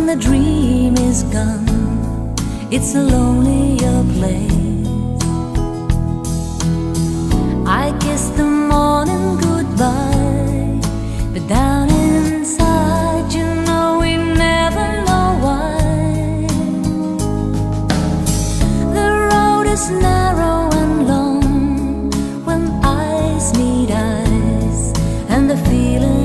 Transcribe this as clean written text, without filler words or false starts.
when the dream is gone, it's a lonelier place. I kiss the morning goodbye, but down inside, you know we never know why. The road is narrow and long when eyes meet eyes, and the feeling